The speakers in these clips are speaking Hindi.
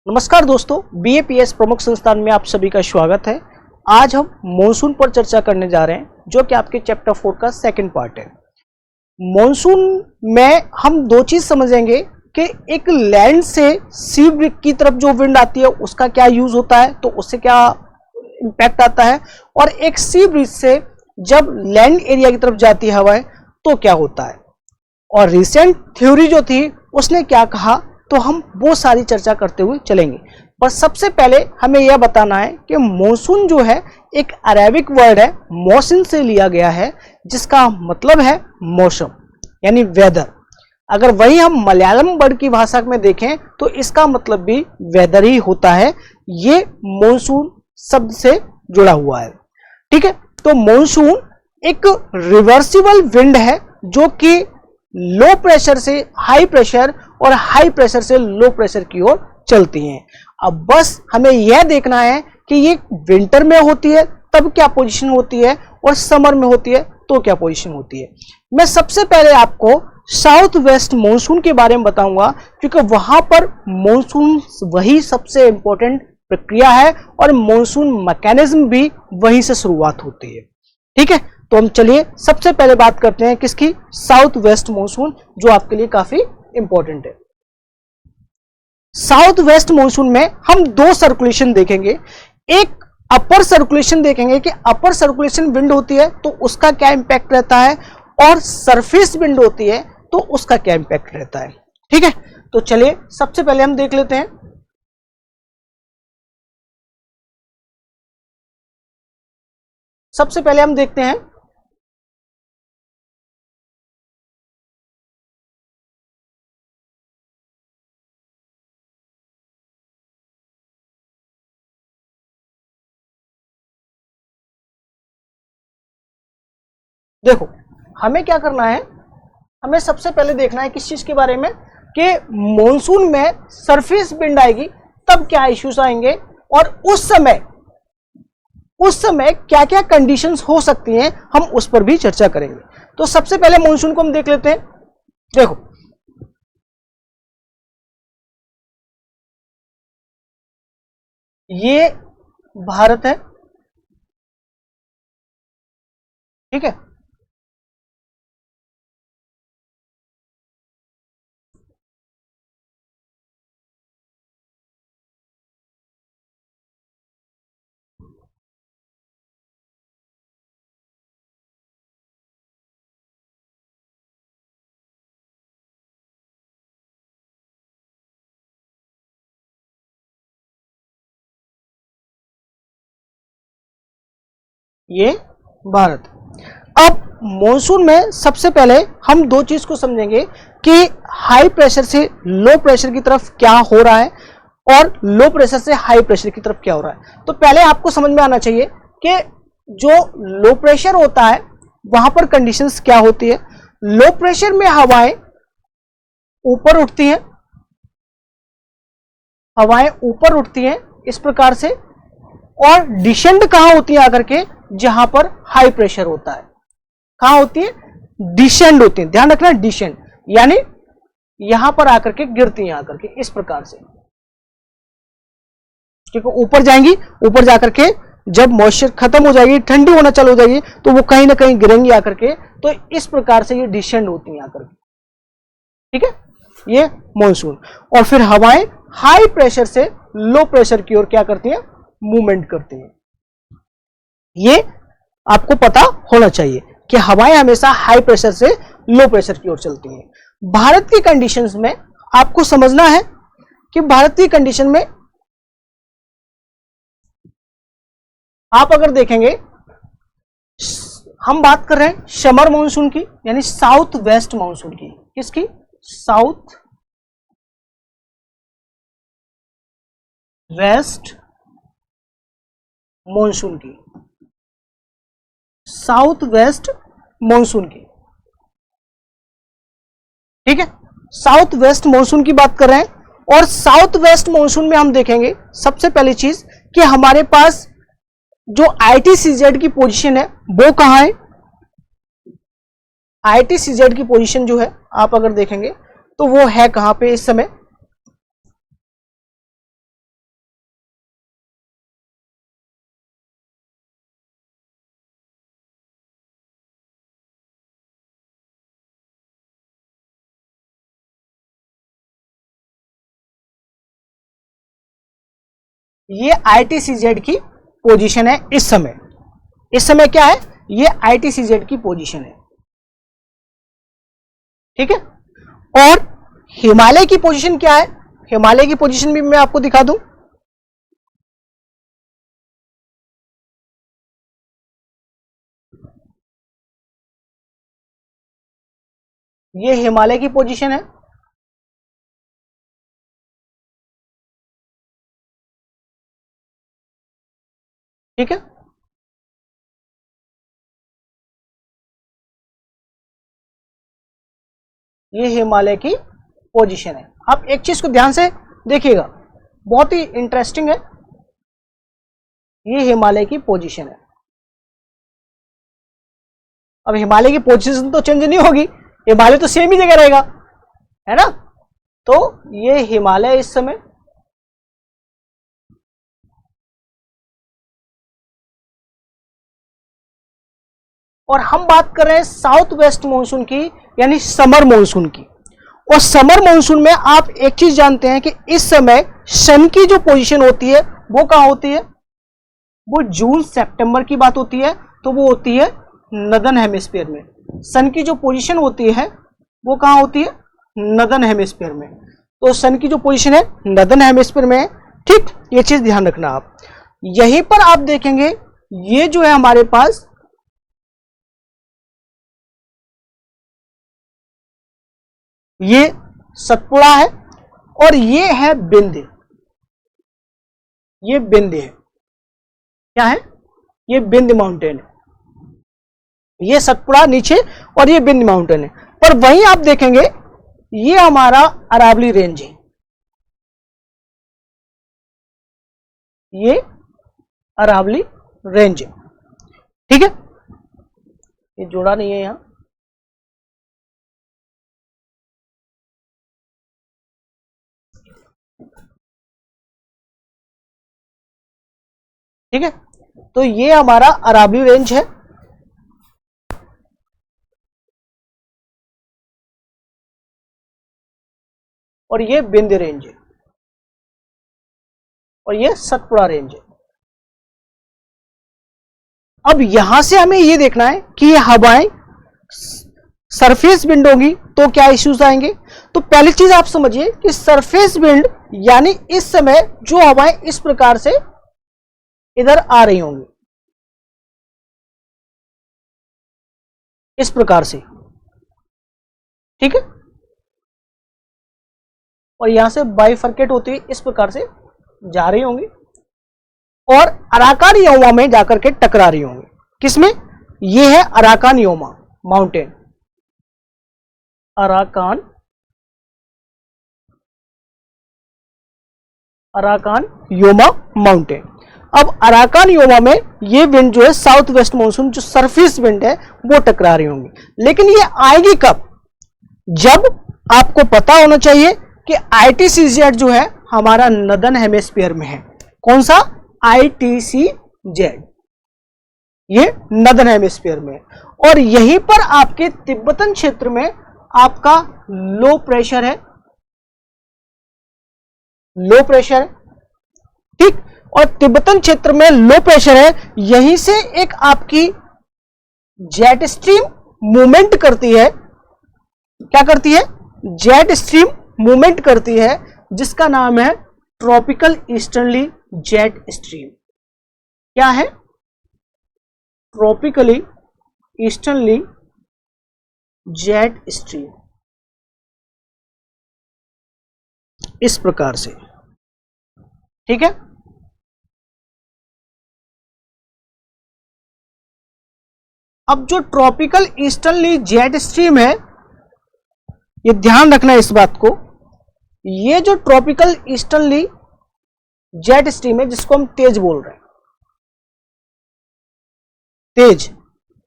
नमस्कार दोस्तों, बीएपीएस प्रमुख संस्थान में आप सभी का स्वागत है। आज हम मॉनसून पर चर्चा करने जा रहे हैं, जो कि आपके चैप्टर 4 का सेकंड पार्ट है। मॉनसून में हम दो चीज समझेंगे कि एक लैंड से सी की तरफ जो विंड आती है उसका क्या यूज होता है, तो उससे क्या इम्पैक्ट आता है, और एक सी ब्रिज से जब लैंड एरिया की तरफ जाती है हवाएं तो क्या होता है, और रिसेंट थ्योरी जो थी उसने क्या कहा, तो हम वो सारी चर्चा करते हुए चलेंगे। बस सबसे पहले हमें यह बताना है कि मॉनसून जो है एक अरेबिक वर्ड है, मौसम से लिया गया है, जिसका मतलब है मौसम यानी वेदर। अगर वही हम मलयालम वर्ड की भाषा में देखें तो इसका मतलब भी वेदर ही होता है। ये मॉनसून शब्द से जुड़ा हुआ है, ठीक है। तो मॉनसून एक रिवर्सिबल विंड है जो कि लो प्रेशर से हाई प्रेशर और हाई प्रेशर से लो प्रेशर की ओर चलती हैं। अब बस हमें यह देखना है कि ये विंटर में होती है तब क्या पोजीशन होती है और समर में होती है तो क्या पोजीशन होती है। मैं सबसे पहले आपको साउथ वेस्ट मॉनसून के बारे में बताऊंगा, क्योंकि वहां पर मॉनसून वही सबसे इंपॉर्टेंट प्रक्रिया है और मॉनसून मैकेनिज्म भी वहीं से शुरुआत होती है, ठीक है। तो हम चलिए सबसे पहले बात करते हैं किसकी, साउथ वेस्ट मॉनसून, जो आपके लिए काफी इंपॉर्टेंट है। साउथ वेस्ट मॉनसून में हम दो सर्कुलेशन देखेंगे। एक अपर सर्कुलेशन देखेंगे कि अपर सर्कुलेशन विंड होती है तो उसका क्या इंपैक्ट रहता है, और सरफेस विंड होती है तो उसका क्या इंपैक्ट रहता है, ठीक है। तो चलिए सबसे पहले हम देख लेते हैं। सबसे पहले हम देखते हैं देखो, हमें क्या करना है, हमें सबसे पहले देखना है किस चीज के बारे में, कि मॉनसून में सरफेस विंड आएगी तब क्या इश्यूज आएंगे, और उस समय क्या क्या कंडीशंस हो सकती हैं, हम उस पर भी चर्चा करेंगे। तो सबसे पहले मॉनसून को हम देख लेते हैं। देखो, ये भारत है, ठीक है। ये भारत। अब मॉनसून में सबसे पहले हम दो चीज को समझेंगे कि हाई प्रेशर से लो प्रेशर की तरफ क्या हो रहा है और लो प्रेशर से हाई प्रेशर की तरफ क्या हो रहा है। तो पहले आपको समझ में आना चाहिए कि जो लो प्रेशर होता है वहां पर कंडीशंस क्या होती है। लो प्रेशर में हवाएं ऊपर उठती हैं, हवाएं ऊपर उठती हैं इस प्रकार से, और डिसेंड कहां होती है आकर के, जहां पर हाई प्रेशर होता है। कहां होती है, डिसेंड होती है, ध्यान रखना, डिसेंड यानी यहां पर आकर के गिरती हैं आकर के इस प्रकार से, क्योंकि ऊपर जाएंगी, ऊपर जाकर के जब मॉइस्चर खत्म हो जाएगी, ठंडी होना चालू हो जाएगी, तो वो कहीं ना कहीं गिरेंगी आकर के। तो इस प्रकार से ये डिसेंड होती हैं आकर के, ठीक है, ये मॉनसून। और फिर हवाएं हाई प्रेशर से लो प्रेशर की ओर क्या करती हैं, मूवमेंट करती हैं। ये आपको पता होना चाहिए कि हवाएं हमेशा हाई प्रेशर से लो प्रेशर की ओर चलती हैं। भारत की कंडीशंस में आपको समझना है कि भारत की कंडीशन में आप अगर देखेंगे, हम बात कर रहे हैं समर मॉनसून की, यानी साउथ वेस्ट मॉनसून की। किसकी, साउथ वेस्ट मॉनसून की, साउथ वेस्ट मॉनसून की, ठीक है। साउथ वेस्ट मॉनसून की बात कर रहे हैं, और साउथ वेस्ट मॉनसून में हम देखेंगे सबसे पहली चीज कि हमारे पास जो ITCZ की पोजीशन है वो कहां है। ITCZ की पोजीशन जो है आप अगर देखेंगे तो वो है कहां पे इस समय, ये ITCZ की पोजीशन है इस समय। इस समय क्या है, ये ITCZ की पोजीशन है, ठीक है। और हिमालय की पोजीशन क्या है, हिमालय की पोजीशन भी मैं आपको दिखा दूं। ये हिमालय की पोजीशन है, ठीक है। ये हिमालय की पोजीशन है। आप एक चीज को ध्यान से देखिएगा, बहुत ही इंटरेस्टिंग है। ये हिमालय की पोजीशन है। अब हिमालय की पोजीशन तो चेंज नहीं होगी, हिमालय तो सेम ही जगह रहेगा, है ना। तो ये हिमालय इस समय, और हम बात कर रहे हैं साउथ वेस्ट मानसून की, यानी समर मानसून की। और समर मानसून में आप एक चीज जानते हैं कि इस समय सन की जो पोजीशन होती है वो कहां होती है, वो जून सितंबर की बात होती है, तो वो होती है नदर्न हेमिस्फीयर में। सन की जो पोजीशन होती है वो कहां होती है, नदर्न हेमिस्फीयर में। तो सन की जो पोजीशन है नदर्न हेमिस्फीयर में है, ठीक। ये चीज ध्यान रखना आप। यहीं पर आप देखेंगे ये जो है हमारे पास, ये सतपुड़ा है और ये है विंध्य। ये विंध्य है, क्या है, ये विंध्य माउंटेन है। ये सतपुड़ा नीचे और ये विंध्य माउंटेन है। पर वहीं आप देखेंगे ये हमारा अरावली रेंज है, ये अरावली रेंज है, ठीक है। ये जोड़ा नहीं है यहां, ठीक है। तो ये हमारा अरावली रेंज है, और ये विंध्य रेंज है, और ये सतपुड़ा रेंज है। अब यहां से हमें ये देखना है कि ये हवाएं सरफेस विंड होगी तो क्या इश्यूज आएंगे। तो पहली चीज आप समझिए कि सरफेस विंड यानी इस समय जो हवाएं इस प्रकार से इधर आ रही होंगी, इस प्रकार से, ठीक है। और यहां से बाइफर्केट होती है, इस प्रकार से जा रही होंगी और अराकान योमा में जाकर के टकरा रही होंगी। किसमें, ये है Arakan Yoma mountain, Arakan Yoma mountain. अब अराकान योमा में ये विंड जो है साउथ वेस्ट मानसून जो सरफेस विंड है वो टकरा रही होंगी। लेकिन ये आएगी कब, जब आपको पता होना चाहिए कि ITCZ जो है हमारा नदर्न हेमिस्फीयर में है। कौन सा, ITCZ, ये नदर्न हेमिस्फीयर में। और यहीं पर आपके तिब्बतन क्षेत्र में आपका लो प्रेशर है, लो प्रेशर, ठीक। और तिब्बतन क्षेत्र में लो प्रेशर है, यहीं से एक आपकी जेट स्ट्रीम मूवमेंट करती है। क्या करती है, जेट स्ट्रीम मूवमेंट करती है, जिसका नाम है ट्रॉपिकल ईस्टर्नली जेट स्ट्रीम। क्या है, ट्रॉपिकली ईस्टर्नली जेट स्ट्रीम, इस प्रकार से, ठीक है। अब जो ट्रॉपिकल ईस्टर्नली जेट स्ट्रीम है, ये ध्यान रखना है इस बात को, ये जो ट्रॉपिकल ईस्टर्नली जेट स्ट्रीम है जिसको हम तेज बोल रहे हैं, तेज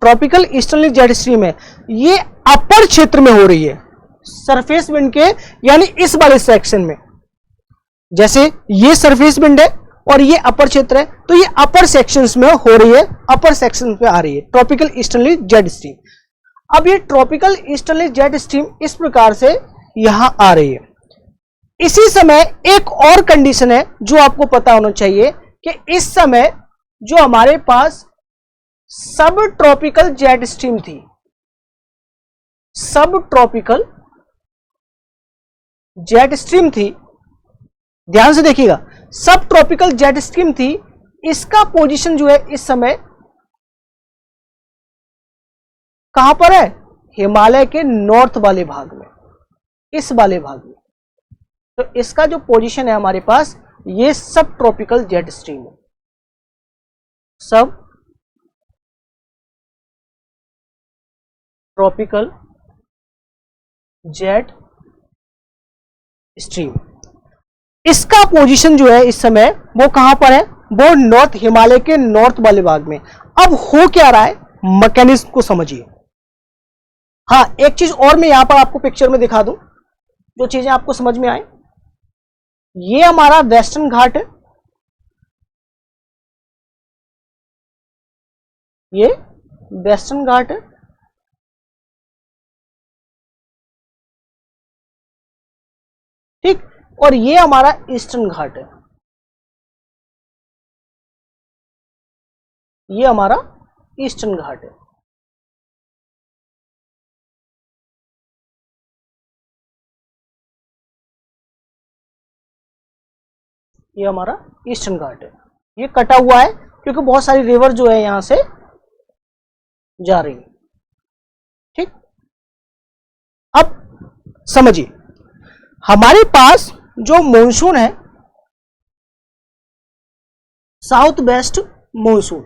ट्रॉपिकल ईस्टर्नली जेट स्ट्रीम है, ये अपर क्षेत्र में हो रही है सरफेस विंड के, यानी इस वाले सेक्शन में। जैसे ये सरफेस विंड है और ये अपर क्षेत्र है, तो ये अपर सेक्शंस में हो रही है, अपर सेक्शन पे आ रही है ट्रॉपिकल ईस्टर्नली जेट स्ट्रीम। अब ये ट्रॉपिकल ईस्टर्नली जेट स्ट्रीम इस प्रकार से यहां आ रही है। इसी समय एक और कंडीशन है जो आपको पता होना चाहिए कि इस समय जो हमारे पास सब ट्रॉपिकल जेट स्ट्रीम थी, सब ट्रॉपिकल जेट स्ट्रीम थी, ध्यान से देखिएगा, सब ट्रॉपिकल जेट स्ट्रीम थी, इसका पोजीशन जो है इस समय कहां पर है? हिमालय के नॉर्थ वाले भाग में, इस वाले भाग में। तो इसका जो पोजीशन है हमारे पास, ये सब ट्रॉपिकल जेट स्ट्रीम है, सब ट्रॉपिकल जेट स्ट्रीम। इसका पोजीशन जो है इस समय वो कहां पर है? वो नॉर्थ, हिमालय के नॉर्थ वाले भाग में। अब हो क्या रहा है, मैकेनिज्म को समझिए। हाँ, एक चीज और मैं यहां पर आपको पिक्चर में दिखा दूं, जो चीजें आपको समझ में आए। ये हमारा वेस्टर्न घाट है, ये वेस्टर्न घाट है, ठीक, और ये हमारा ईस्टर्न घाट है, ये हमारा ईस्टर्न घाट है। ये हमारा ईस्टर्न घाट है, ये कटा हुआ है क्योंकि बहुत सारी रिवर जो है यहां से जा रही है, ठीक। अब समझिए, हमारे पास जो मॉनसून है, south west monsoon,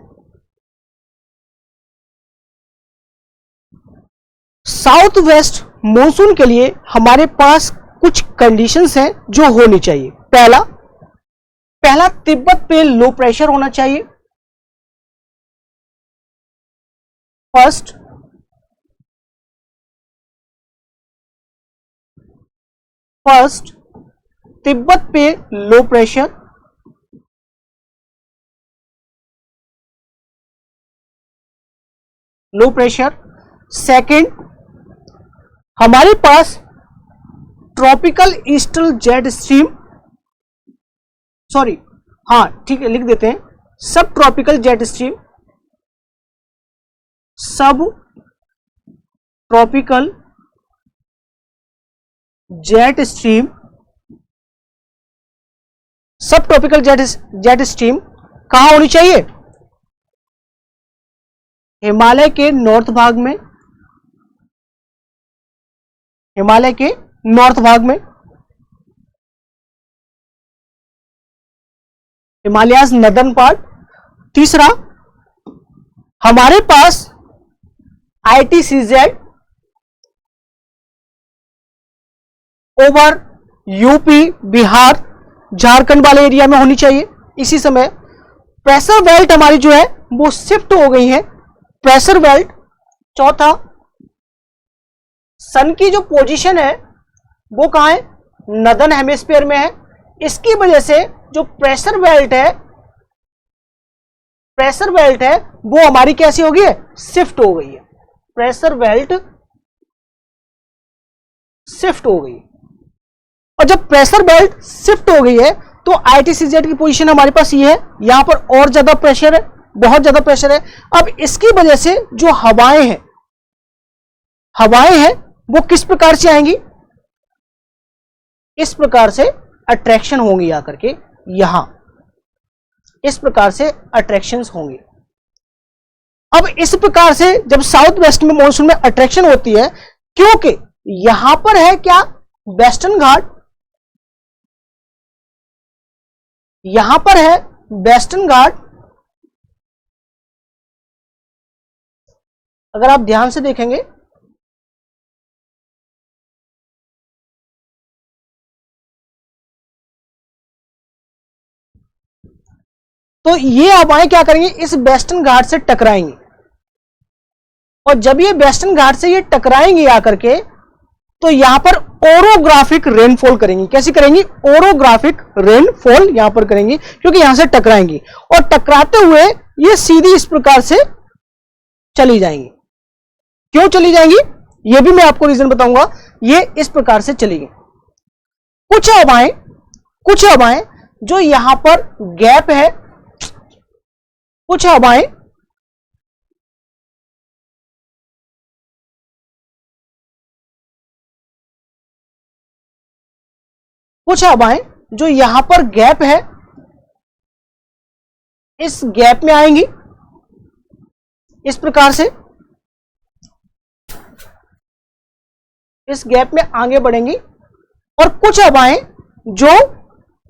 south west monsoon के लिए हमारे पास कुछ कंडीशंस हैं जो होनी चाहिए। पहला तिब्बत पे लो प्रेशर होना चाहिए, फर्स्ट तिब्बत पे लो प्रेशर, सेकंड हमारे पास tropical eastern jet stream, sorry, हाँ ठीक है, लिख देते हैं, sub tropical jet stream, sub tropical jet stream, sub tropical jet stream कहां होनी चाहिए? हिमालय के नॉर्थ भाग में, हिमालय के नॉर्थ भाग में, हिमालयाज नदर्न पार्ट। तीसरा, हमारे पास ITCZ over UP, Bihar, Jharkhand वाले एरिया में होनी चाहिए। इसी समय प्रेशर बेल्ट हमारी जो है वो शिफ्ट हो गई है, प्रेशर बेल्ट। चौथा, सन की जो पोजीशन है वो कहां है? नदर्न हेमिस्फीयर में है। इसकी वजह से जो प्रेशर बेल्ट है वो हमारी कैसी हो गई है? शिफ्ट हो गई है, प्रेशर बेल्ट शिफ्ट हो गई। और जब प्रेशर बेल्ट शिफ्ट हो गई है तो ITCZ की पोजीशन हमारे पास ये है, यहां पर और ज्यादा प्रेशर है, बहुत ज्यादा प्रेशर है। अब इसकी वजह से जो हवाएं हैं वो किस प्रकार से आएंगी? इस प्रकार से अट्रैक्शन होंगी आकर के यहां, इस प्रकार से अट्रैक्शंस होंगी। अब इस प्रकार से जब साउथ वेस्ट में मॉनसून में अट्रैक्शन होती है, क्योंकि यहां पर है क्या? वेस्टर्न घाट, यहां पर है वेस्टर्न घाट। अगर आप ध्यान से देखेंगे तो ये हवाएं क्या करेंगी? इस वेस्टर्न घाट से टकराएंगी, और जब ये वेस्टर्न घाट से ये टकराएंगी आकर के, तो यहां पर ओरोग्राफिक रेनफॉल करेंगी। कैसी करेंगी? ओरोग्राफिक रेनफॉल यहां पर करेंगी, क्योंकि यहां से टकराएंगी, और टकराते हुए ये सीधी इस प्रकार से चली जाएंगी। क्यों चली जाएंगी ये भी मैं आपको रीजन बताऊंगा। ये इस प्रकार से चलेगी, कुछ हवाएं जो यहां पर गैप है, कुछ हवाएं जो यहां पर गैप है, इस गैप में आएंगी इस प्रकार से, इस गैप में आगे बढ़ेंगी। और कुछ हवाएं जो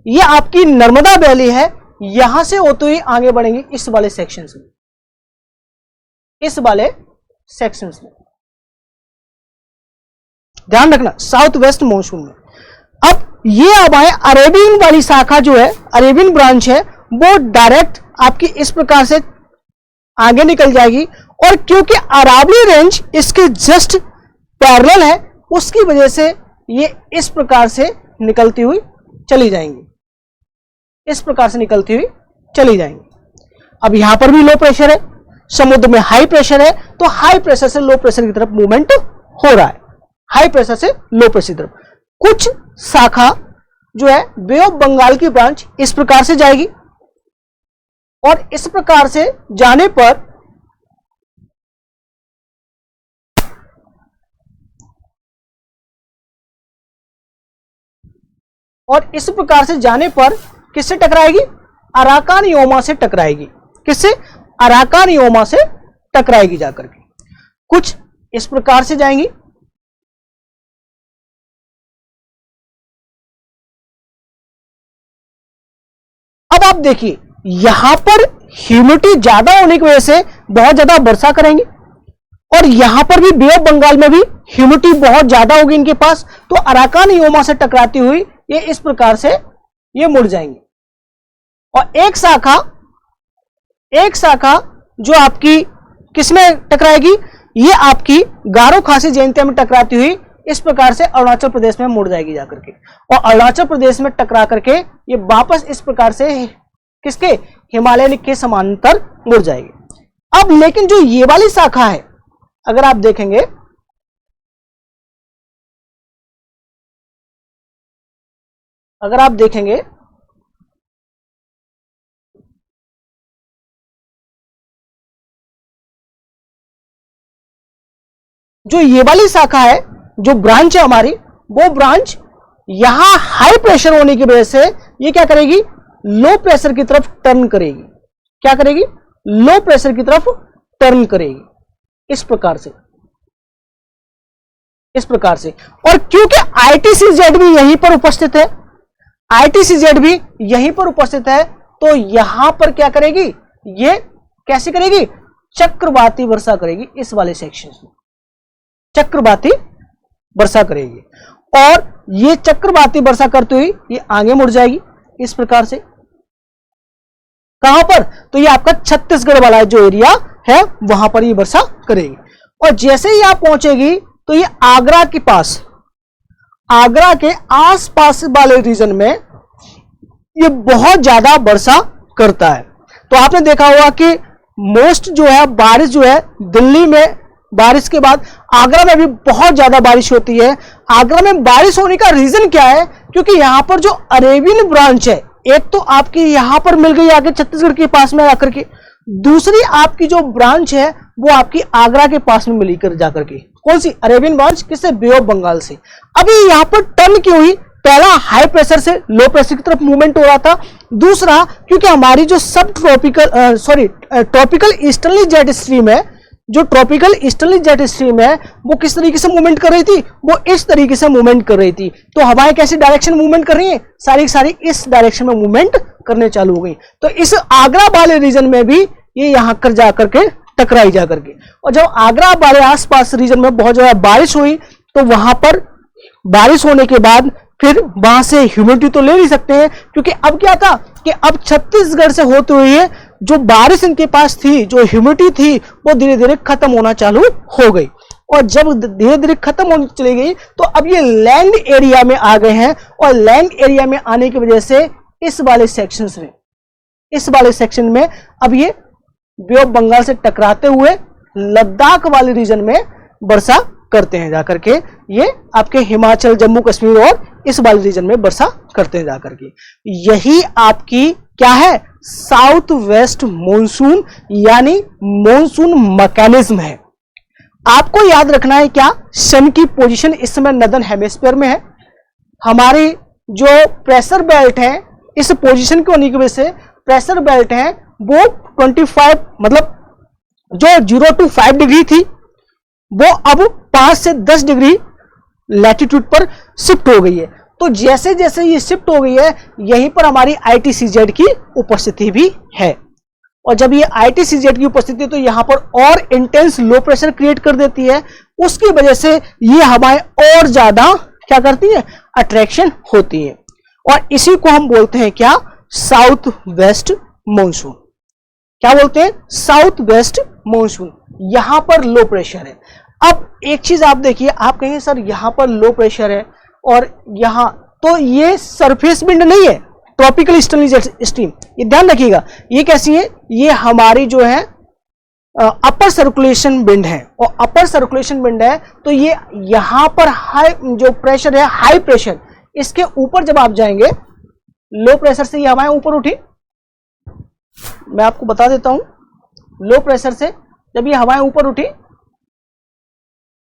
ये आपकी नर्मदा वैली है, यहां से होते हुए आगे बढ़ेंगी इस वाले सेक्शंस में, इस वाले सेक्शंस में। ध्यान रखना, साउथ वेस्ट मॉनसून में। अब ये हवाएं अरेबियन वाली शाखा जो है, अरेबियन ब्रांच है, वो डायरेक्ट आपकी इस प्रकार से आगे निकल जाएगी। और क्योंकि अरावली रेंज इसके जस्ट पैरेलल है, उसकी वजह से ये इस प्रकार से निकलती हुई चली जाएंगी, इस प्रकार से निकलती हुई चली जाएंगी। अब यहां पर भी लो प्रेशर है, समुद्र में हाई प्रेशर है, तो हाई प्रेशर से लो प्रेशर की तरफ मूवमेंट हो रहा है, हाई प्रेशर से लो प्रेशर की तरफ। कुछ शाखा जो है बे ऑफ बंगाल की ब्रांच इस प्रकार से जाएगी, और इस प्रकार से जाने पर किससे टकराएगी? अराकान योमा से टकराएगी। किससे? अराकान योमा से टकराएगी जाकर के। कुछ इस प्रकार से जाएंगी, अब आप देखिए यहां पर ह्यूमिडिटी ज्यादा होने की वजह से बहुत ज्यादा वर्षा करेंगे, और यहां पर भी बे ऑफ बंगाल में भी ह्यूमिडिटी बहुत ज्यादा होगी इनके पास, तो अराकान योमा से टकराती हुई ये इस प्रकार से ये मुड़ जाएंगे। और एक शाखा जो आपकी किसमें टकराएगी? ये आपकी गारो खासी जयंतिया में टकराती हुई इस प्रकार से अरुणाचल प्रदेश में मुड़ जाएगी जाकर के, और अरुणाचल प्रदेश में टकरा करके ये वापस इस प्रकार से किसके? हिमालय के समांतर मुड़ जाएगी। अब लेकिन जो ये वाली शाखा है, अगर आप देखेंगे जो ये वाली शाखा है, जो ब्रांच है हमारी, वो ब्रांच यहां हाई प्रेशर होने की वजह से ये क्या करेगी? लो प्रेशर की तरफ टर्न करेगी। क्या करेगी? लो प्रेशर की तरफ टर्न करेगी, इस प्रकार से, इस प्रकार से। और क्योंकि आईटीसीजेड भी यहीं पर उपस्थित है, आईटीसीजेड भी यहीं पर उपस्थित है, तो यहां पर क्या करेगी? ये कैसे करेगी? चक्रवाती वर्षा करेगी, इस वाले सेक्शन में चक्रवाती वर्षा करेगी। और ये चक्रवाती वर्षा करते हुए ये आगे मुड़ जाएगी इस प्रकार से। कहां पर? तो ये आपका छत्तीसगढ़ वाला जो एरिया है, वहां पर ये वर्षा करेगी। और जैसे ही आप पहुंचेगी तो ये आगरा के पास, आगरा के आसपास वाले रीजन में ये बहुत ज्यादा वर्षा करता है। तो आपने देखा होगा कि मोस्ट जो है बारिश जो है दिल्ली में, बारिश के बाद आगरा में भी बहुत ज्यादा बारिश होती है। आगरा में बारिश होने का रीजन क्या है? क्योंकि यहां पर जो अरेबियन ब्रांच है, एक तो आपकी यहां पर मिल गई आके छत्तीसगढ़ के पास में आकर के, दूसरी आपकी जो ब्रांच है वो आपकी आगरा के पास में मिली कर जाकर के। कौन सी? Arabian branch. किससे? बे ऑफ बंगाल से। अभी यहां पर टर्न क्यों हुई? पहला हाई प्रेशर से लो प्रेशर की तरफ मूवमेंट हो रहा था, दूसरा क्योंकि हमारी जो सब ट्रॉपिकल ईस्टर्ली जेट स्ट्रीम है, जो ट्रॉपिकल ईस्टर्ली जेट स्ट्रीम है, वो किस तरीके से मूवमेंट कर रही थी? वो इस तरीके से मूवमेंट कर रही थी। तो हवाएं कैसी डायरेक्शन मूवमेंट कर रही हैं? सारी इस डायरेक्शन में मूवमेंट करने चालू हो गई। तो इस आगरा वाले रीजन में भी ये यहां कर जाकर के टकराई जाकर के। और जब आगरा वाले आसपास रीजन में बहुत ज्यादा बारिश हुई, तो वहां पर बारिश होने के बाद फिर वहां से ह्यूमिडिटी तो ले नहीं सकते हैं, क्योंकि अब क्या था कि अब छत्तीसगढ़ से होते हुए जो बारिश इनके पास थी, जो ह्यूमिडिटी थी, वो धीरे धीरे खत्म होना चालू हो गई। और जब धीरे धीरे खत्म होने चली गई, तो अब ये लैंड एरिया में आ गए हैं, और लैंड एरिया में आने की वजह से इस वाले सेक्शन में अब ये बे ऑफ बंगाल से टकराते हुए लद्दाख वाले रीजन में वर्षा करते हैं जाकर के, ये आपके हिमाचल, जम्मू कश्मीर और इस वाले रीजन में वर्षा करते हैं जाकर के। यही आपकी क्या है, साउथ वेस्ट मॉनसून यानी मॉनसून मैकेनिज्म है। आपको याद रखना है क्या, सन की पोजीशन इस समय नदर्न हेमिस्फीयर में है, हमारी जो प्रेशर बेल्ट है इस पोजीशन के होने की वजह से प्रेशर बेल्ट है वो 25 मतलब जो 0 to 5 डिग्री थी वो अब 5 से 10 डिग्री लैटिट्यूड पर शिफ्ट हो गई है। तो जैसे जैसे ये शिफ्ट हो गई है यहीं पर हमारी ITCZ की उपस्थिति भी है, और जब ये ITCZ की उपस्थिति तो यहां पर और इंटेंस लो प्रेशर क्रिएट कर देती है, उसकी वजह से ये हवाएं और ज्यादा क्या करती है, अट्रैक्शन होती है, और इसी को हम बोलते हैं क्या, साउथ वेस्ट मॉनसून। क्या बोलते हैं, साउथ वेस्ट मॉनसून। यहां पर लो प्रेशर है। अब एक चीज आप देखिए, आप कहेंगे सर यहां पर लो प्रेशर है और यहां, तो ये सरफेस विंड नहीं है, ट्रॉपिकल ईस्टर्ली जेट स्ट्रीम, ये ध्यान रखिएगा। ये कैसी है, ये हमारी जो है अपर सर्कुलेशन विंड है, और अपर सर्कुलेशन विंड है तो ये यहां पर हाई जो प्रेशर है, हाई प्रेशर, इसके ऊपर जब आप जाएंगे, लो प्रेशर से ये हवाएं ऊपर उठी, मैं आपको बता देता हूं, लो प्रेशर से जब ये हवाएं ऊपर उठी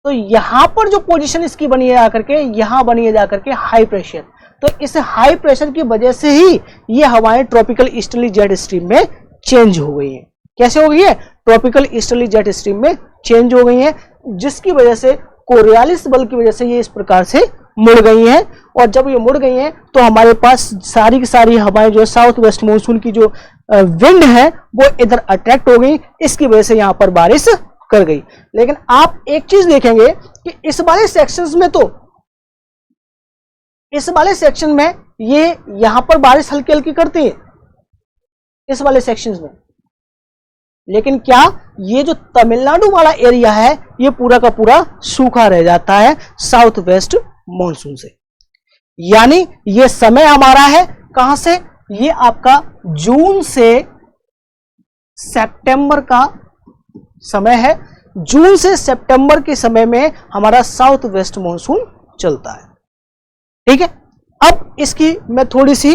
तो यहां पर जो पोजीशन इसकी बनी है आकर के, यहां बनी है जाकर के हाई प्रेशर। तो इस हाई प्रेशर की वजह से ही ये हवाएं ट्रॉपिकल ईस्टर्ली जेट स्ट्रीम में चेंज हो गई हैं। कैसे हो गई है, ट्रॉपिकल ईस्टर्ली जेट स्ट्रीम में चेंज हो गई हैं, जिसकी वजह से कोरियालिस बल की वजह से ये इस प्रकार से मुड़ गई हैं, और जब ये मुड़ गई हैं तो हमारे पास सारी की सारी हवाएं जो साउथ वेस्ट मॉनसून की जो विंड है वो इधर अट्रैक्ट हो गई, इसकी वजह से यहां पर बारिश कर गई। लेकिन आप एक चीज देखेंगे कि इस वाले सेक्शंस में तो, इस वाले सेक्शन में ये यहां पर बारिश हल्की हल्की करती है इस वाले सेक्शंस में, लेकिन क्या ये जो तमिलनाडु वाला एरिया है ये पूरा का पूरा सूखा रह जाता है साउथ वेस्ट मॉनसून से। यानी ये समय हमारा है कहां से, ये आपका जून से सितंबर का समय है, जून से सितंबर के समय में हमारा साउथ वेस्ट मॉनसून चलता है। ठीक है, अब इसकी मैं थोड़ी सी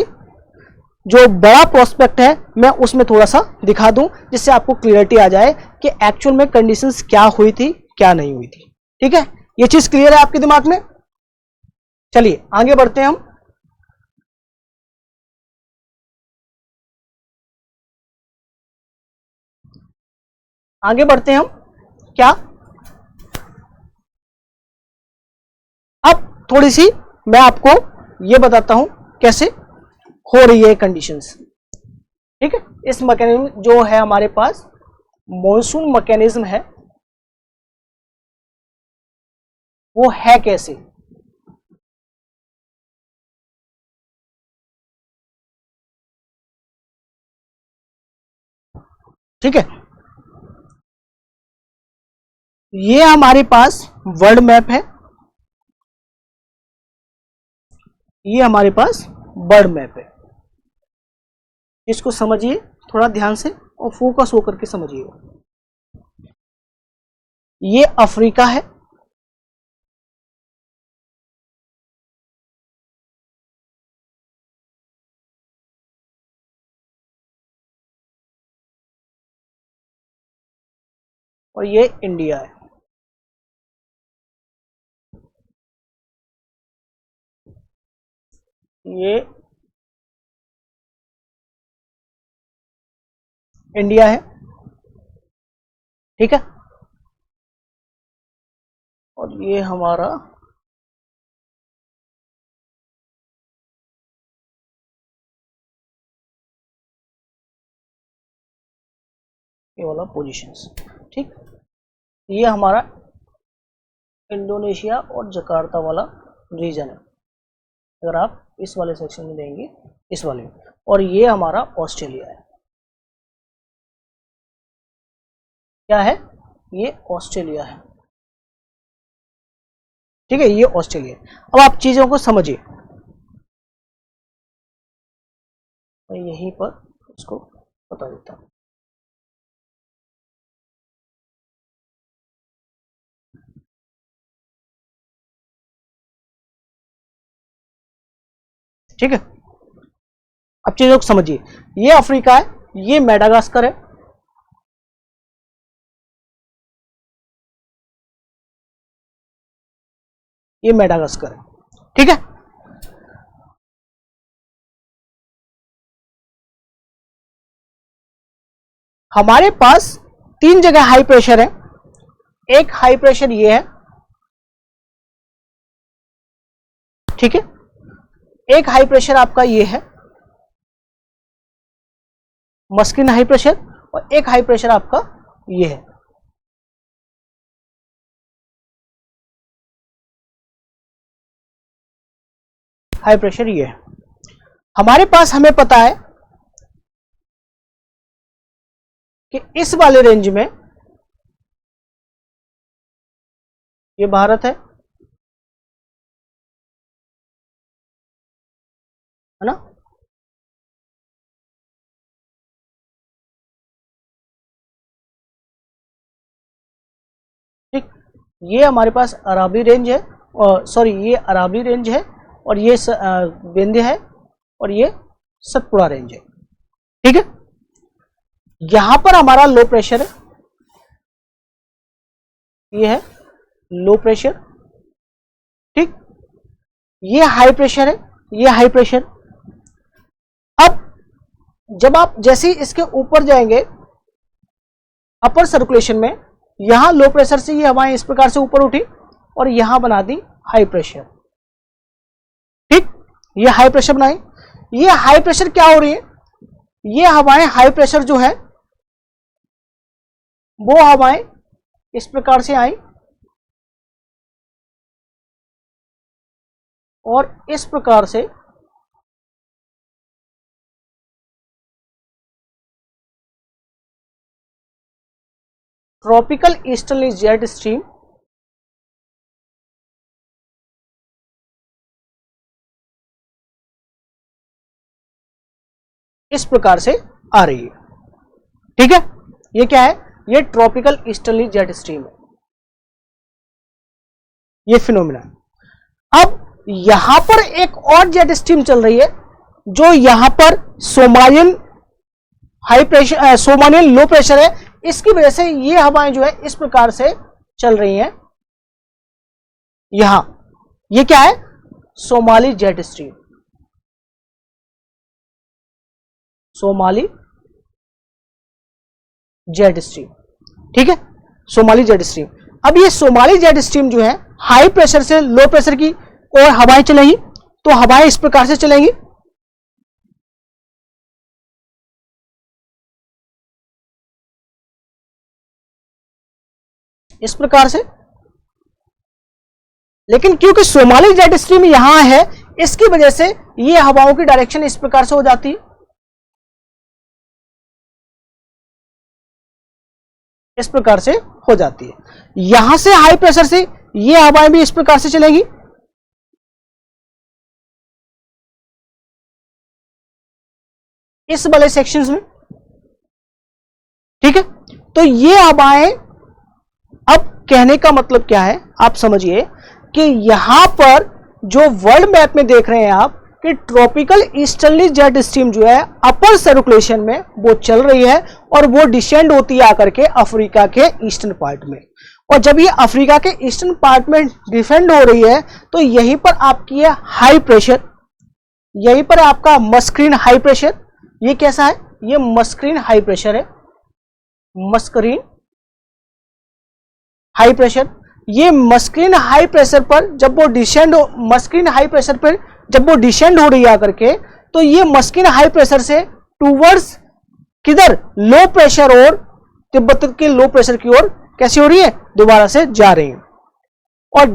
जो बड़ा प्रोस्पेक्ट है मैं उसमें थोड़ा सा दिखा दूं, जिससे आपको क्लियरिटी आ जाए कि एक्चुअल में कंडीशंस क्या हुई थी क्या नहीं हुई थी। ठीक है, ये चीज क्लियर है आपके दिमाग में। चलिए आगे बढ़ते हैं हम। आगे बढ़ते हैं हम क्या, अब थोड़ी सी मैं आपको ये बताता हूं कैसे हो रही है कंडीशंस। ठीक है, इस मैकेनिज्म जो है हमारे पास मॉनसून मैकेनिज्म है वो है कैसे। ठीक है, ये हमारे पास वर्ल्ड मैप है, ये हमारे पास वर्ल्ड मैप है, इसको समझिए थोड़ा ध्यान से और फोकस होकर के समझिएगा। ये अफ्रीका है, और ये इंडिया है। ये इंडिया है। ठीक है, और ये हमारा ये वाला पोजीशंस। ठीक, ये हमारा इंडोनेशिया और जकार्ता वाला रीजन है, अगर आप इस वाले सेक्शन में देंगे, इस वाले में, और ये हमारा ऑस्ट्रेलिया है। क्या है, ये ऑस्ट्रेलिया है। ठीक है, ये ऑस्ट्रेलिया है। अब आप चीजों को समझिए, मैं यहीं पर उसको बता देता हूं। ठीक है, अब चीजों को समझिए। ये अफ्रीका है, ये मेडागास्कर है, ये मेडागास्कर है, ठीक है। हमारे पास 3 जगह हाई प्रेशर है। एक हाई प्रेशर ये है, ठीक है। एक हाई प्रेशर आपका ये है, मस्किन हाई प्रेशर, और एक हाई प्रेशर आपका ये है। हाई प्रेशर ये है। हमारे पास हमें पता है कि इस वाले रेंज में ये भारत है ना, ठीक। ये हमारे पास अराबी रेंज है, और सॉरी ये अराबी रेंज है, और ये विंध्य है, और ये सतपुड़ा रेंज है, ठीक है। यहां पर हमारा लो प्रेशर है, ये है लो प्रेशर, ठीक। ये हाई प्रेशर है, ये हाई प्रेशर। अब जब आप जैसे ही इसके ऊपर जाएंगे अपर सर्कुलेशन में, यहां लो प्रेशर से ये हवाएं इस प्रकार से ऊपर उठी और यहां बना दी हाई प्रेशर, ठीक। ये हाई प्रेशर बनाई। ये हाई प्रेशर क्या हो रही है, ये हवाएं हाई प्रेशर जो है वो हवाएं इस प्रकार से आई और इस प्रकार से ट्रॉपिकल ईस्टर्ली जेट स्ट्रीम इस प्रकार से आ रही है, ठीक है। ये क्या है, ये ट्रॉपिकल ईस्टर्ली जेट स्ट्रीम है, ये फिनोमिना। अब यहां पर एक और जेट स्ट्रीम चल रही है जो यहां पर Somalian high pressure, Somalian low pressure है। इसकी वजह से ये हवाएं जो है इस प्रकार से चल रही हैं। यहां ये क्या है, Somali jet stream, Somali jet stream, ठीक है, सोमाली जेट स्ट्रीम। अब ये सोमाली जेट स्ट्रीम जो है हाई प्रेशर से लो प्रेशर की और हवाएं चलेंगी, तो हवाएं इस प्रकार से चलेंगी, इस प्रकार से। लेकिन क्योंकि सोमाली जेट स्ट्रीम यहां है, इसकी वजह से ये हवाओं की डायरेक्शन इस प्रकार से हो जाती है, इस प्रकार से हो जाती है। यहां से हाई प्रेशर से ये हवाएं भी इस प्रकार से चलेंगी, इस वाले सेक्शंस में, ठीक है। तो ये हवाएं, अब कहने का मतलब क्या है आप समझिए कि यहां पर जो वर्ल्ड मैप में देख रहे हैं आप कि ट्रॉपिकल ईस्टर्ली जेट स्ट्रीम जो है अपर सर्कुलेशन में वो चल रही है और वो डिसेंड होती है आकर के अफ्रीका के ईस्टर्न पार्ट में। और जब ये अफ्रीका के ईस्टर्न पार्ट में डिफेंड हो रही है तो यहीं पर आपकी है हाई प्रेशर, यहीं पर आपका मस्क्रीन हाई प्रेशर। ये कैसा है, ये मस्क्रीन हाई प्रेशर है, मस्क्रीन हाई प्रेशर। ये मस्क्रीन हाई प्रेशर पर जब वो डिसेंड, मस्क्रीन हाई प्रेशर पर जब वो डिसेंड हो रही है आकर के, तो ये मस्क्रीन हाई प्रेशर से टूवर्ड्स किधर, लो प्रेशर और तिब्बत के लो प्रेशर की ओर कैसी हो रही है, दोबारा से जा रही है। और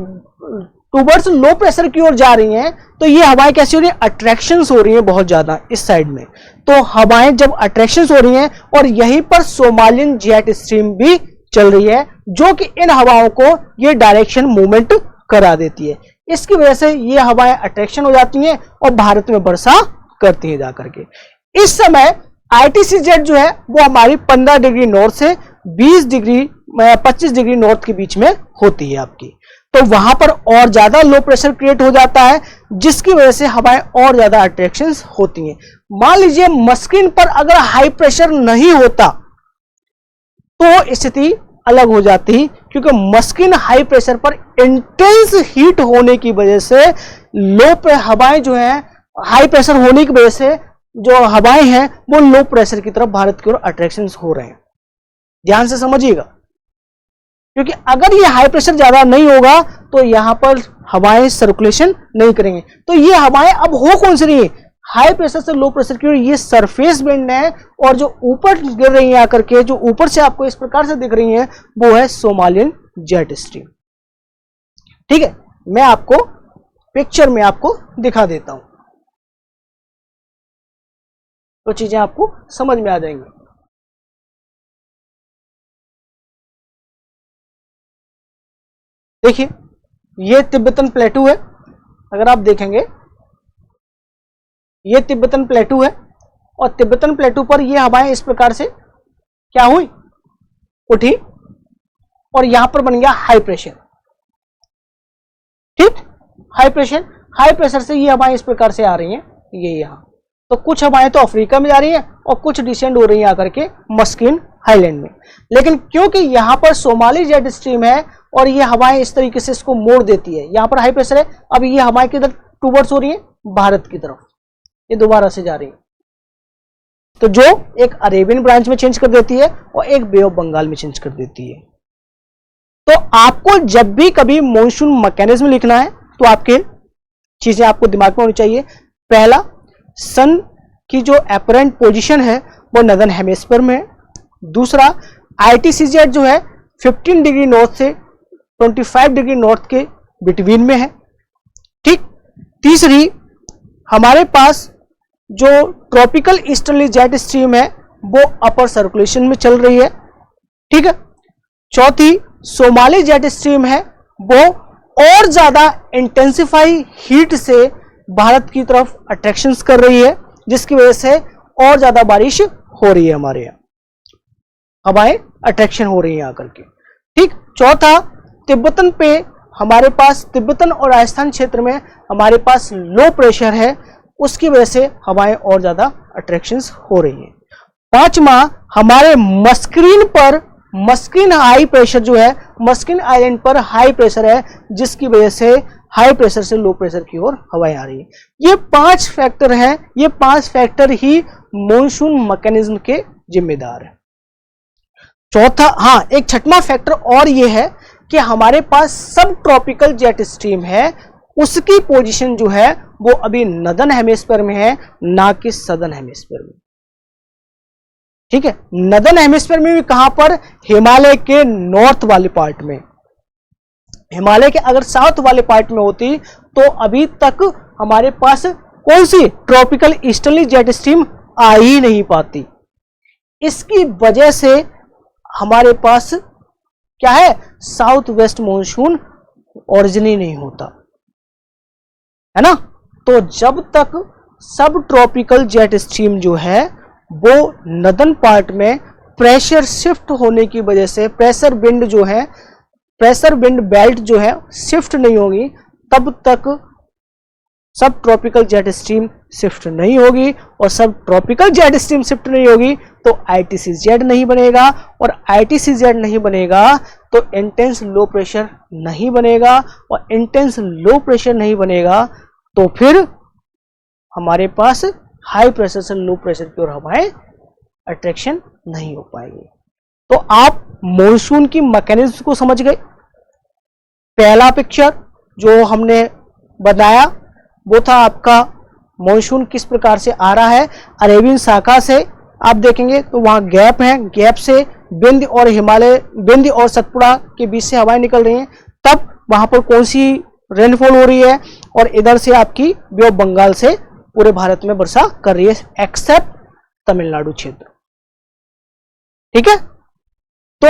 टूवर्ड्स लो प्रेशर की ओर जा रही हैं, तो ये हवाएं कैसी हो रही है, अट्रैक्शंस हो रही हैं बहुत ज्यादा इस साइड में। तो हवाएं जब अट्रैक्शंस हो रही हैं और यहीं पर सोमालियन जेट स्ट्रीम भी चल रही है जो कि इन हवाओं को ये डायरेक्शन मूवमेंट करा देती है। इसकी वजह से ये हवाएं अट्रैक्शन हो जाती हैं और भारत में वर्षा करती हैं जाकर के। इस समय आईटीसी जेट जो है वो हमारी 15 डिग्री नॉर्थ से 25 डिग्री नॉर्थ के बीच में होती है आपकी। तो वहां पर और ज्यादा लो प्रेशर क्रिएट हो जाता है, जिसकी वजह से हवाएं और ज्यादा अट्रैक्शंस होती हैं। मान लीजिए मस्किन पर अगर हाई प्रेशर नहीं होता तो स्थिति अलग हो जाती, क्योंकि मस्किन हाई प्रेशर पर इंटेंस हीट होने की वजह से लो पे हवाएं जो है, हाई प्रेशर होने की वजह से जो हवाएं हैं वो लो प्रेशर की तरफ भारत की ओर अट्रैक्शंस हो रहे हैं। ध्यान से समझिएगा, क्योंकि अगर ये हाई प्रेशर ज्यादा नहीं होगा तो यहां पर हवाएं सर्कुलेशन नहीं करेंगे। तो ये हवाएं अब हो कौन सी रही है, हाई प्रेशर से लो प्रेशर की ओर, ये सरफेस विंड है, और जो ऊपर गिर रही है आकर के, जो ऊपर से आपको इस प्रकार से दिख रही है, वो है सोमालियन जेट स्ट्रीम। ठीक है, मैं आपको पिक्चर में आपको दिखा देता हूं तो चीजें आपको समझ में आ जाएंगी। देखिए, ये तिब्बतन प्लेटू है, अगर आप देखेंगे ये तिब्बतन प्लेटू है, और तिब्बतन प्लेटू पर ये हवाएं इस प्रकार से क्या हुई, उठी, और यहां पर बन गया हाई प्रेशर। ठीक, हाई प्रेशर से ये हवाएं इस प्रकार से आ रही हैं, ये यहां तो कुछ हवाएं तो अफ्रीका में जा रही हैं और कुछ डिसेंड हो रही हैं आकर के मस्किन हाईलैंड में। लेकिन क्योंकि यहां पर सोमाली जेट स्ट्रीम है और ये हवाएं इस तरीके से इसको मोड़ देती है, यहां पर हाई प्रेशर है, अब ये हवाएं किधर टूवर्ड्स हो रही है, भारत की तरफ, ये दोबारा से जा रही है, तो जो एक अरेबियन ब्रांच में चेंज कर देती है और एक बे ऑफ बंगाल में चेंज कर देती है। तो आपको जब भी कभी मॉनसून मैकेनिज्म लिखना है तो आपके चीजें आपको दिमाग में होनी चाहिए। पहला, सन की जो अपरेंट पोजीशन है वो नदर्न हेमिस्फीयर में है। दूसरा, ITCZ जो है 15 डिग्री नॉर्थ से 25 डिग्री नॉर्थ के बिटवीन में है। ठीक, तीसरी, हमारे पास जो ट्रॉपिकल ईस्टर्ली जेट स्ट्रीम है वो अपर सर्कुलेशन में चल रही है। ठीक है, चौथी, सोमाली जेट स्ट्रीम है वो और ज्यादा इंटेंसिफाई हीट से भारत की तरफ अट्रैक्शंस कर रही है, जिसकी वजह से और ज्यादा बारिश हो रही है, हमारे यहाँ हवाएं अट्रैक्शन हो रही है आकर के। ठीक, चौथा, तिब्बतन पे हमारे पास, तिब्बतन और राजस्थान क्षेत्र में हमारे पास लो प्रेशर है, उसकी वजह से हवाएं और ज्यादा अट्रैक्शंस हो रही है। पांचवा, हमारे मस्किन हाई प्रेशर जो है, मस्किन आइलैंड पर हाई प्रेशर है, जिसकी वजह से हाई प्रेशर से लो प्रेशर की ओर हवाएं आ रही है। ये 5 फैक्टर हैं, ये 5 फैक्टर ही मॉनसून मैकेनिज्म के जिम्मेदार है। चौथा, हाँ, एक छठवां फैक्टर और ये है कि हमारे पास सब ट्रॉपिकल जेट स्ट्रीम है, उसकी पोजीशन जो है वो अभी नदर्न हेमिस्फीयर में है, ना कि सदर्न हेमिस्फीयर में। ठीक है, नदर्न हेमिस्फीयर में भी कहां पर, हिमालय के नॉर्थ वाले पार्ट में। हिमालय के अगर साउथ वाले पार्ट में होती तो अभी तक हमारे पास कौन सी ट्रॉपिकल ईस्टर्ली जेट स्ट्रीम आ ही नहीं पाती। इसकी वजह से हमारे पास क्या है, साउथ वेस्ट मॉनसून ओरिजिन ही नहीं होता है ना। तो जब तक सब ट्रॉपिकल जेट स्ट्रीम जो है वो नदर्न पार्ट में प्रेशर शिफ्ट होने की वजह से, प्रेशर विंड जो है, प्रेशर विंड बेल्ट जो है शिफ्ट नहीं होगी, तब तक सब ट्रॉपिकल जेट स्ट्रीम शिफ्ट नहीं होगी, और सब ट्रॉपिकल जेट स्ट्रीम शिफ्ट नहीं होगी तो ITCZ नहीं बनेगा, और ITCZ नहीं बनेगा तो इंटेंस लो प्रेशर नहीं बनेगा, और इंटेंस लो प्रेशर नहीं बनेगा तो फिर हमारे पास हाई प्रेशर से लो प्रेशर की ओर हवाएं अट्रैक्शन नहीं हो पाएगी। तो आप मॉनसून की मैकेनिज्म को समझ गए। पहला पिक्चर जो हमने बनाया वो था आपका मॉनसून किस प्रकार से आ रहा है, अरेबियन शाखा से आप देखेंगे तो वहां गैप है, गैप से विंध्य और हिमालय, विंध्य और सतपुड़ा के बीच से हवाएं निकल रही हैं, तब वहां पर कौन सी रेनफॉल हो रही है, और इधर से आपकी बे ऑफ बंगाल से पूरे भारत में वर्षा कर रही है एक्सेप्ट तमिलनाडु क्षेत्र। ठीक है, तो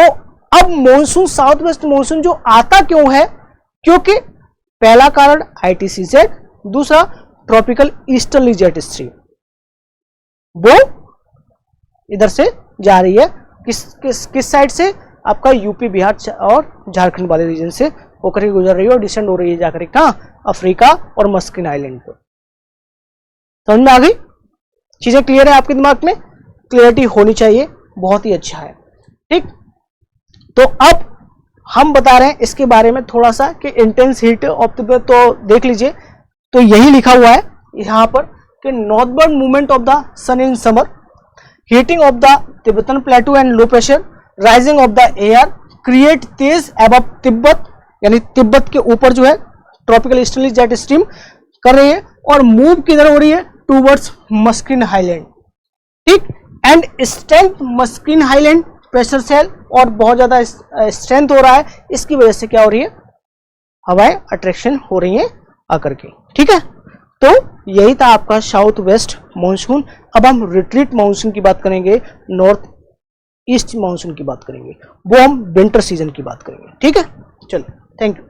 अब मॉनसून, साउथ वेस्ट मॉनसून जो आता क्यों है, क्योंकि पहला कारण ITCZ, दूसरा ट्रॉपिकल ईस्टर्ली जेट स्ट्रीम वो इधर से जा रही है, किस साइड से, आपका यूपी, बिहार और झारखंड वाले रीजन से होकर के गुजर रही है और डिसेंड हो रही है जाकर कहाँ, अफ्रीका और मस्किन आइलैंड पर। समझ में आ गई? चीजें क्लियर है आपके दिमाग में? क्लियरिटी होनी चाहिए, बहुत ही अच्छा है। ठीक, तो अब हम बता रहे हैं इसके बारे में थोड़ा सा कि इंटेंस हीट ऑफ द, तो देख लीजिए, तो यही लिखा हुआ है यहां पर कि northward movement of the sun in summer, heating of the Tibetan plateau and low pressure, rising of the air create तेज अबव तिब्बत, यानी तिब्बत के ऊपर जो है ट्रॉपिकल ईस्टर्ली जेट स्ट्रीम कर रही है और मूव किधर हो रही है, टूवर्ड्स मस्किन हाईलैंड। ठीक, and strength Mascarene highland pressure cell, और बहुत ज्यादा स्ट्रेंथ हो रहा है, इसकी वजह से क्या हो रही है, हवाएं अट्रैक्शन हो रही हैं आकर के। ठीक है, तो यही था आपका साउथ वेस्ट मानसून। अब हम रिट्रीट मानसून की बात करेंगे, नॉर्थ ईस्ट मानसून की बात करेंगे, वो हम विंटर सीजन की बात करेंगे। ठीक है, चलो, थैंक यू।